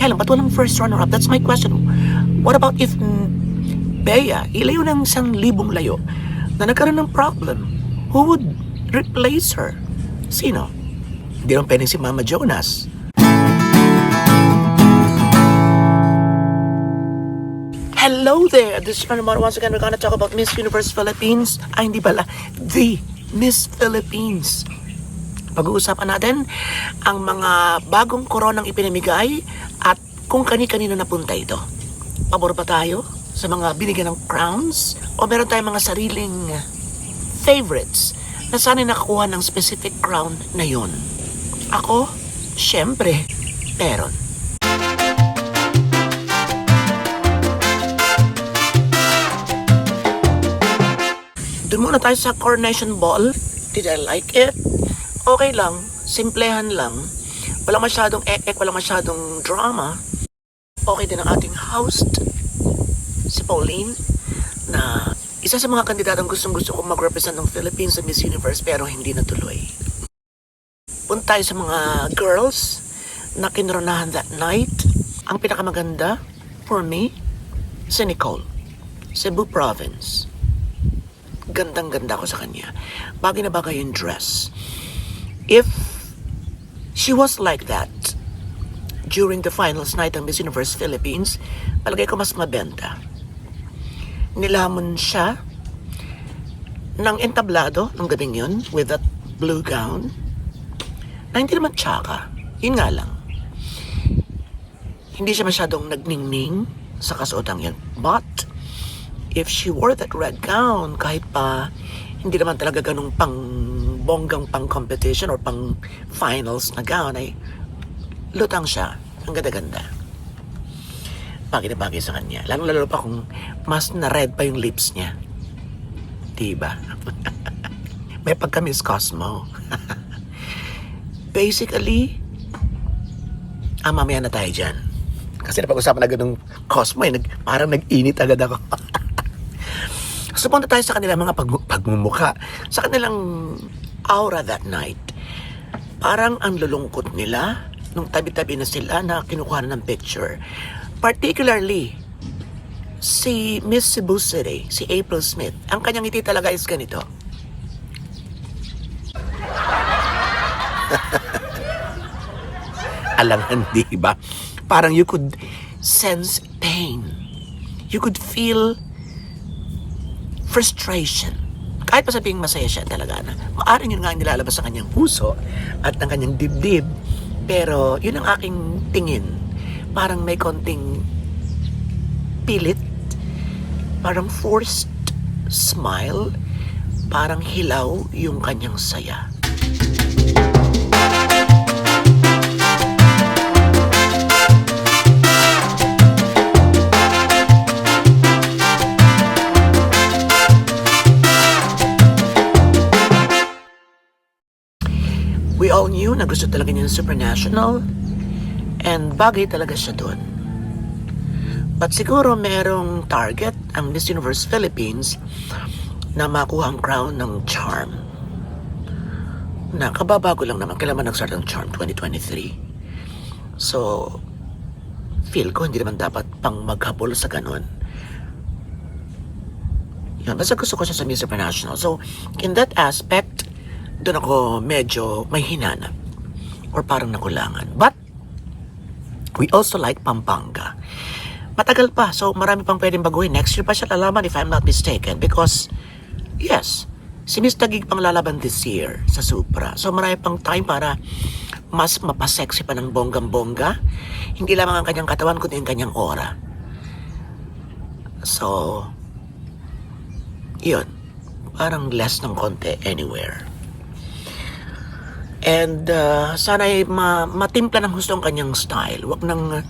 Kailan? Ba't walang first runner-up? That's my question. What about if Bea, ilayo ng 1,000 layo na nagkaroon ng problem? Who would replace her? Sino? Hindi naman pwedeng si Mama Jonas. Hello there! This is Panamara. Once again, we're gonna talk about Miss Universe Philippines. Ay, hindi pala. The Miss Philippines. Pag-uusapan natin ang mga bagong koronang ipinamigay at kung kani-kanino napunta ito. Pabor ba tayo sa mga binigyan ng crowns? O meron tayong mga sariling favorites na sana'y nakakuha ng specific crown na yun? Ako, syempre, meron. Doon muna tayo sa Coronation Ball. Did I like it? Okay lang. Simplehan lang. Walang masyadong walang masyadong drama. Okay din ang ating host, si Pauline, na isa sa mga kandidatong gustong-gusto kong mag-represent ng Philippines sa Miss Universe pero hindi natuloy. Punta tayo sa mga girls na kinoronahan that night. Ang pinakamaganda, for me, si Nicole, Cebu Province. Gandang-ganda ko sa kanya. Bagay na bagay yung dress. If she was like that during the finals night ng Miss Universe Philippines, palagay ko mas mabenta. Nilamon siya ng entablado ng gabing yun with that blue gown na hindi naman tsaka. Yun nga lang. Hindi siya masyadong nagningning sa kasuotang yun. But if she wore that red gown, kahit pa hindi naman talaga ganung pang bonggang pang competition or pang finals na gown, ay lutang siya. Ang ganda-ganda. Bagay na bagay sa kanya. Lalo pa kung mas na red pa yung lips niya. Diba? May pagka-Miss Cosmo. Basically, mamaya na tayo dyan. Kasi napag-usapan na ganung Cosmo, parang nag-init agad ako. So punta tayo sa kanilang mga pagmumukha. Sa kanilang aura that night. Parang ang lulungkot nila nung tabi-tabi na sila na kinukuha na ng picture. Particularly, si Miss Cebu City, si April Smith, ang kanyang ngiti talaga is ganito. Alangan, di ba? Parang you could sense pain. You could feel frustration. Kahit pa sabihing masaya siya talaga na. Maaring yun nga ang nilalabas sa kanyang puso at ng kanyang dibdib. Pero yun ang aking tingin. Parang may konting pilit. Parang forced smile. Parang hilaw yung kanyang saya. We all knew na gusto talaga niya ng Supernational and bagay talaga siya doon. But siguro merong target ang Miss Universe Philippines na makuha ang crown ng Charm. Na kababago lang naman, kailan man nag-start ang Charm 2023. So, feel ko hindi naman dapat pang maghabol sa ganun. Yun, basta gusto ko siya sa Miss Supernational. So, in that aspect, doon ako medyo may hinanap or parang nakulangan. But we also like Pampanga. Matagal pa, so marami pang pwedeng baguhin. Next year pa siya lalaban if I'm not mistaken because yes, si Miss Taguig pang lalaban this year sa Supra. So marami pang time para mas mapasexy pa ng bonggang-bongga. Hindi lamang ang kanyang katawan kundi ang kanyang aura. So yun, parang less ng konti anywhere. And sana'y matimpla ng husto ang kanyang style. Huwag nang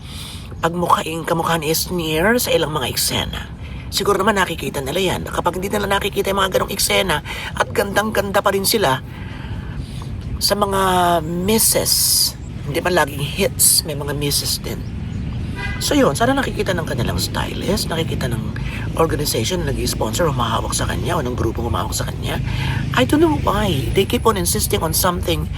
kamukhaan is near sa ilang mga eksena. Siguro naman nakikita nila yan. Kapag hindi nila nakikita yung mga ganong eksena at gandang-ganda pa rin sila sa mga misses. Hindi man laging hits, may mga misses din. So yun, sana nakikita ng kanilang stylist, nakikita ng organization na nag-sponsor o mahawak sa kanya o ng grupong humawak sa kanya. I don't know why. They keep on insisting on something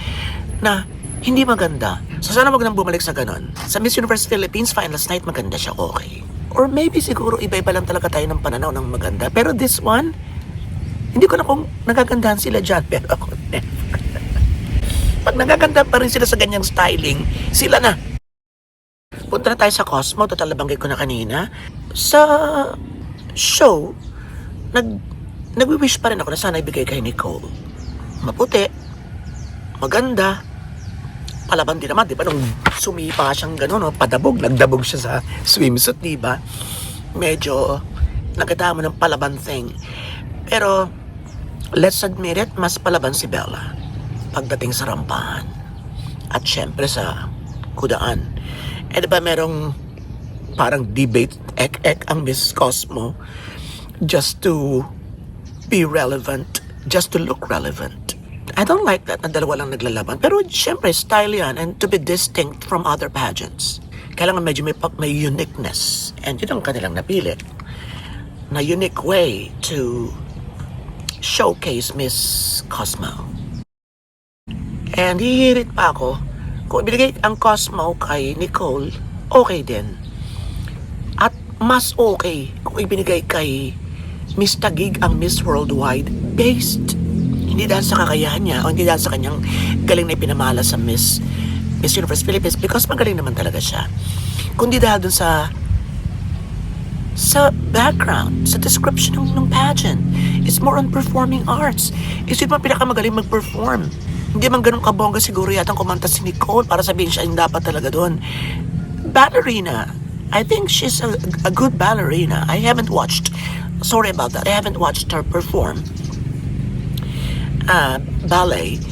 na hindi maganda. So sana wag nang bumalik sa ganon. Sa Miss Universe Philippines Finals Night, maganda siya, okay. Or maybe siguro iba-iba lang talaga tayo ng pananaw ng maganda. Pero this one, hindi ko na kung nagagandahan sila dyan, pero ako never. Pag nagaganda pa rin sila sa ganyang styling, sila na. Punta na tayo sa Cosmo, total nabanggit ko na kanina. Sa show, nag-wish pa rin ako na sana ibigay kay Nicole. Maputi, maganda, palaban din naman, di ba? Nung sumipa siyang gano'n, no? Padabog, nagdabog siya sa swimsuit, di ba? Medyo nagkatama ng palaban thing. Pero, let's admit it, mas palaban si Bella pagdating sa rampahan. At syempre sa kudaan. Eh diba merong parang debate ek ang Miss Cosmo just to be relevant, just to look relevant. I don't like that na dalawa lang naglalaban. Pero syempre style yan and to be distinct from other pageants. Kailangan medyo may uniqueness. And yun ang kanilang napili. Na unique way to showcase Miss Cosmo. And hihirit pa ako, kung ibigay ang Cosmo kay Nicole, okay din. At mas okay kung ibinigay kay Miss Taguig ang Miss Worldwide based. Hindi dahil sa kakayahan niya o hindi dahil sa kanyang galing na ipinamala sa Miss Universe Philippines because magaling naman talaga siya. Kundi dahil dun sa background, sa description ng pageant. It's more on performing arts. Isip mo pinakamagaling mag-perform. Hindi man ganun kabongga siguro yatang kumanta si Nicole para sabihin siya yung dapat talaga doon. Ballerina. I think she's a good ballerina. I haven't watched, sorry about that, I haven't watched her perform ballet.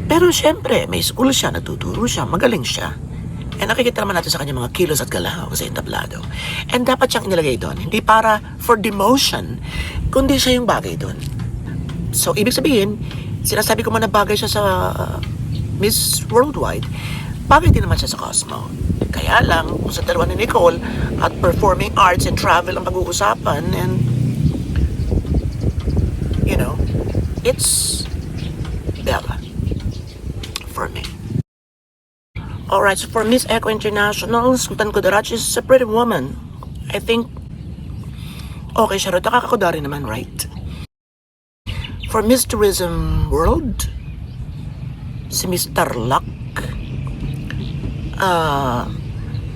Pero syempre, may school siya, natuturo siya, magaling siya. And nakikita naman natin sa kanya mga kilos at galaw sa entablado. And dapat siyang inilagay doon. Hindi para for demotion, kundi siya yung bagay doon. So, ibig sabihin, sinasabi ko man na bagay siya sa Miss Worldwide, bagay din naman siya sa Cosmo. Kaya lang, kung sa dalawa ni Nicole at performing arts and travel ang pag-uusapan and you know, it's Bella for me. Alright, so for Miss Echo International, Sultan Kudarat is a pretty woman. I think okay siya rin. Nakakakudari naman, right? For Miss Tourism World, si Mr. Luck,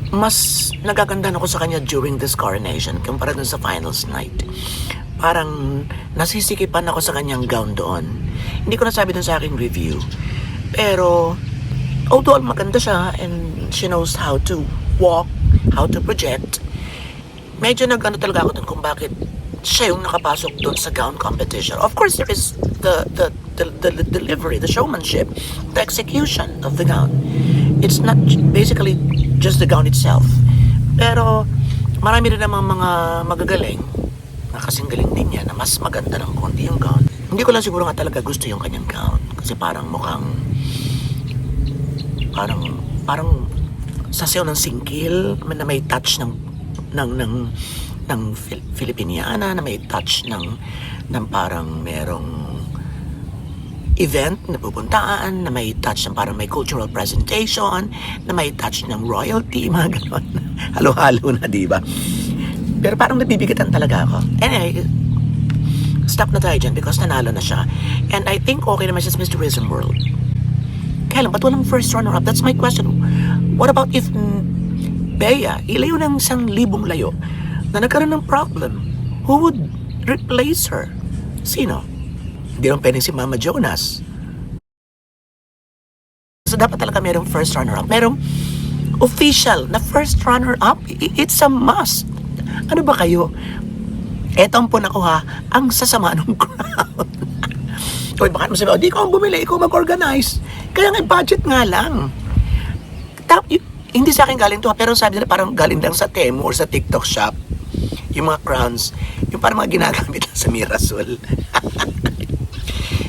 mas nagagandahan ako sa kanya during this coronation kumpara dun sa finals night. Parang nasisikipan ako sa kanyang gown doon. Hindi ko nasabi dun sa aking review. Pero, although maganda siya and she knows how to walk, how to project, medyo nag-ano talaga ako dun kung bakit siya yung nakapasok doon sa gown competition. Of course, there is the delivery, the showmanship, the execution of the gown. It's not basically just the gown itself. Pero marami rin namang mga magagaling na kasing galing din niya na mas maganda ng konti yung gown. Hindi ko lang siguro nga talaga gusto yung kanyang gown kasi parang mukhang parang sasayaw ng singkil na may touch ng Filipiniana, na may touch ng parang merong event na pupuntaan, na may touch ng parang may cultural presentation, na may touch ng royalty, mga gano'n. Halo-halo na, diba? Pero parang nabibigatan talaga ako. Anyway, stop na tayo dyan because nanalo na siya. And I think okay naman siya sa Miss Tourism World. Kaya lang, ba't walang first runner-up? That's my question. What about if Bea, ilayo ng 1,000 layo na nagkaroon ng problem? Who would replace her? Sino? Hindi naman pwedeng si Mama Jonas. So dapat talaga merong first runner-up. Merong official na first runner-up. It's a must. Ano ba kayo? Eto ang puna ko ha, ang sasama ng crowd. Uy, bakit mo sabi, di ko ang bumili, ikaw mag-organize. Kaya nga budget nga lang. Hindi sa akin galing to, pero sabi nila parang galing lang sa Temu or sa TikTok shop. Yung mga crowns, yung parang mga ginagamit lang sa Mirasol.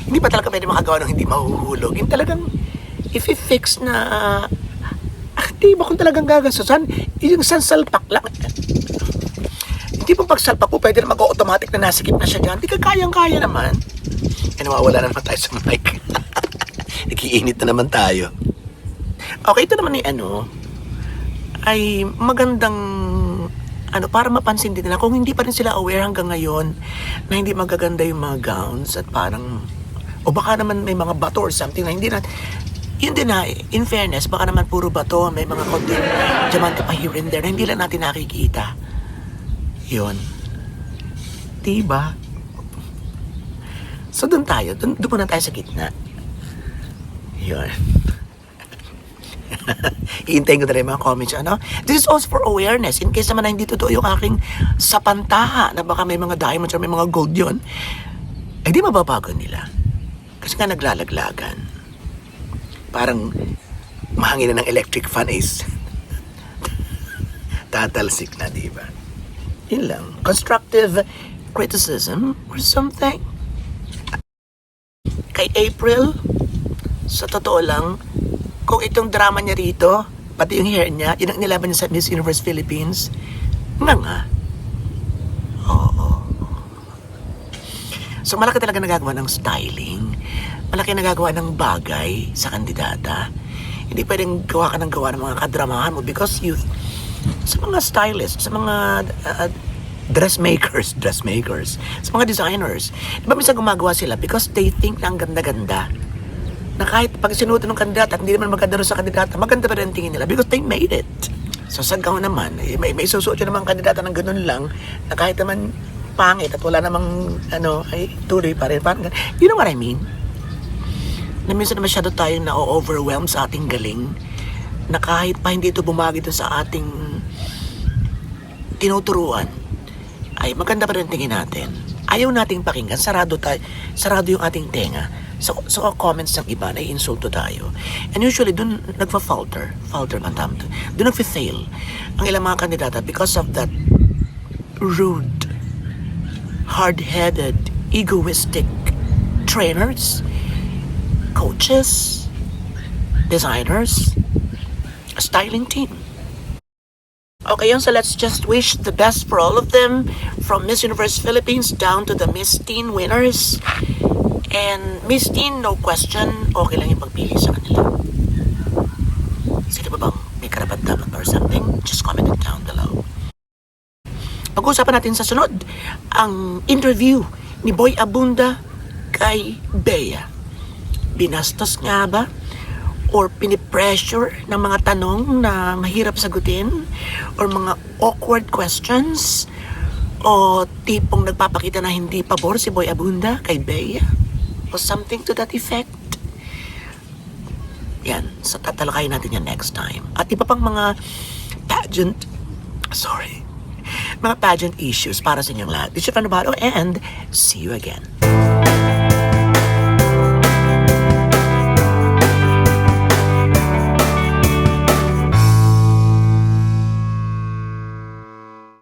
Hindi pa talaga pwede makagawa ng hindi mahuhulog. Yung talagang, if i-fix na, di ba kung talagang gagastusan, yung sansalpak lang. Hindi po pagsalpak ko, pwede na mag-automatic na nasikip na siya dyan. Di ka kayang-kaya naman. E nawawala na naman tayo sa mic. Nakiinit na naman tayo. Okay, ito naman ay magandang para mapansin din nila kung hindi pa rin sila aware hanggang ngayon na hindi magaganda yung mga gowns at parang o baka naman may mga bato or something na hindi na yun din na, in fairness, baka naman puro bato, may mga konting diamante pa here and there na hindi lang natin nakikita. Yun. Diba? So doon tayo, doon muna tayo sa gitna. Yun. Iintayin ko na rin mga comments, This is also for awareness. In case naman na hindi totoo yung aking sapantaha na baka may mga diamonds or may mga gold yun, ay di mababago nila. Kasi nga naglalaglagan. Parang mahangin na ng electric fan is tatalsik na, di ba? Yun lang. Constructive criticism or something. Kay April, sa totoo lang, kung itong drama niya rito, pati yung hair niya, yun ang nilaban niya sa Miss Universe Philippines, nga. Oo. So malaki talaga nagagawa ng styling. Malaki nagagawa ng bagay sa kandidata. Hindi pwedeng gawa ka ng mga kadramahan mo because sa mga stylists, sa mga dressmakers, sa mga designers, di ba minsan gumagawa sila because they think na ang ganda-ganda. Na kahit pag sinuto ng kandidata at hindi naman maganda rin sa kandidata, maganda pa rin tingin nila because they made it. So sa gaw naman, may isusuot yun naman kandidata ng ganun lang na kahit naman pangit at wala namang ay tuloy pa rin. You know what I mean? Na minsan masyado tayong na-overwhelm sa ating galing na kahit pa hindi ito bumagi sa ating tinuturuan ay maganda pa rin tingin natin. Ayaw nating pakinggan, sarado yung ating tenga. So comments ng iba na insulto tayo. And usually dun falter man tama. Dun nagfa-fail ang ilang mga kandidata because of that rude, hard-headed, egoistic trainers, coaches, designers, a styling team. Okay, so let's just wish the best for all of them, from Miss Universe Philippines down to the Miss Teen winners. And Miss Teen, no question, okay lang yung pagpili sa kanila. Sino ba bang may karapat-dapat or something? Just comment it down below. Pag-uusapan natin sa sunod, ang interview ni Boy Abunda kay Bea. Binastos nga ba? Or pinipressure ng mga tanong na mahirap sagutin? Or mga awkward questions? O tipong nagpapakita na hindi pabor si Boy Abunda kay Bea? O something to that effect? Yan, so tatalakayin natin yan next time. At iba pang mga mga pageant issues para sa inyong lahat. This is Fernando and see you again.